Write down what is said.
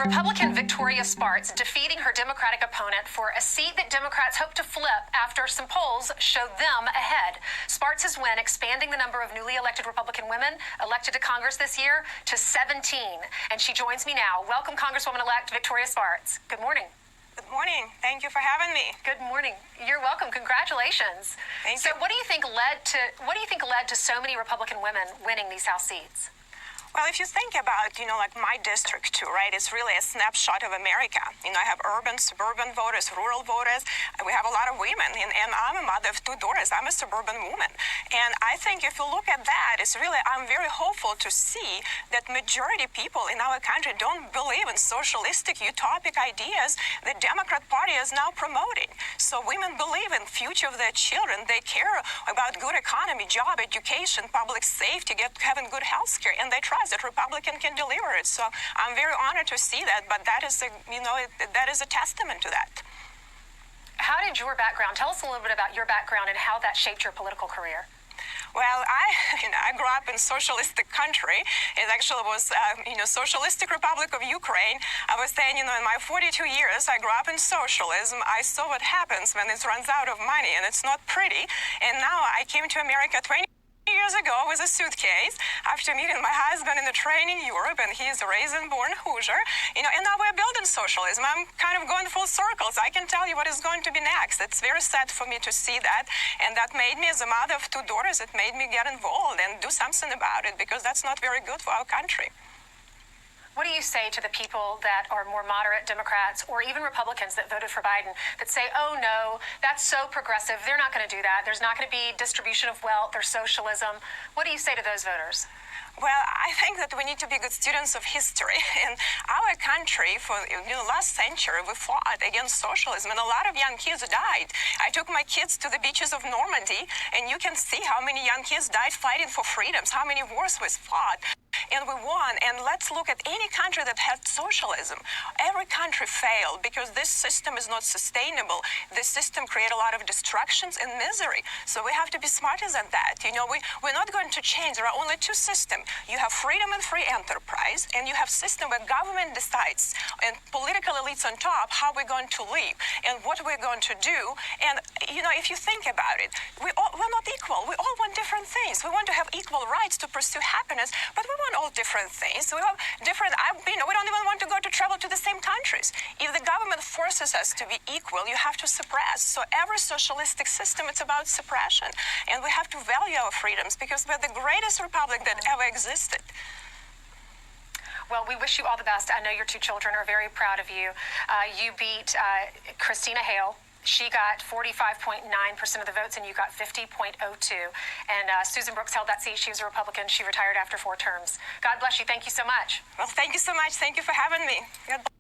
Republican Victoria Spartz defeating her Democratic opponent for a seat that Democrats hope to flip after some polls showed them ahead. Spartz's win expanding the number of newly elected Republican women elected to Congress this year to 17. And she joins me now. Welcome, Congresswoman-elect Victoria Spartz. Good morning. Good morning. Thank you for having me. Good morning. You're welcome. Congratulations. Thank you. So what do you think led to so many Republican women winning these House seats? Well, if you think about, like my district too, right? It's really a snapshot of America. I have urban, suburban voters, rural voters. We have a lot of women, and I'm a mother of two daughters. I'm a suburban woman. And I think if you look at that, I'm very hopeful to see that majority people in our country don't believe in socialistic, utopic ideas the Democrat Party is now promoting. So women believe in future of their children. They care about good economy, job, education, public safety, having good health care, and they trust that Republican can deliver it. So I'm very honored to see that, but that is a testament to that. How did your background, tell us a little bit about your background and how that shaped your political career? Well, I grew up in socialistic country. It actually was, Socialistic Republic of Ukraine. I was saying, in my 42 years, I grew up in socialism. I saw what happens when it runs out of money, and it's not pretty. And now I came to America 20 years ago with a suitcase after meeting my husband in a train in Europe, and he is a raisin-born Hoosier, and now we're building socialism. I'm kind of going full circles. I can tell you what is going to be next. It's very sad for me to see that, and that made me, as a mother of two daughters, it made me get involved and do something about it, because that's not very good for our country. What do you say to the people that are more moderate Democrats or even Republicans that voted for Biden that say, oh, no, that's so progressive. They're not going to do that. There's not going to be distribution of wealth or socialism. What do you say to those voters? Well, I think that we need to be good students of history. In our country, for last century, we fought against socialism, and a lot of young kids died. I took my kids to the beaches of Normandy, and you can see how many young kids died fighting for freedoms, how many wars was fought. And we won. And let's look at any country that had socialism. Every country failed because this system is not sustainable. This system created a lot of destructions and misery. So we have to be smarter than that. We're not going to change. There are only two systems. You have freedom and free enterprise, and you have system where government decides and political elites on top how we're going to live and what we're going to do. And, if you think about it, we're not equal. We all want different things. We want to have equal rights to pursue happiness, but we want all different things. We have different, we don't even want to go to travel to the same countries. If the government forces us to be equal, you have to suppress. So every socialistic system, it's about suppression. And we have to value our freedoms because we're the greatest republic that ever existed. Well, we wish you all the best. I know your two children are very proud of you. You beat Christina Hale. She got 45.9% of the votes, and you got 50.02%. And Susan Brooks held that seat. She was a Republican. She retired after 4 terms. God bless you. Thank you so much. Well, thank you so much. Thank you for having me. God bless.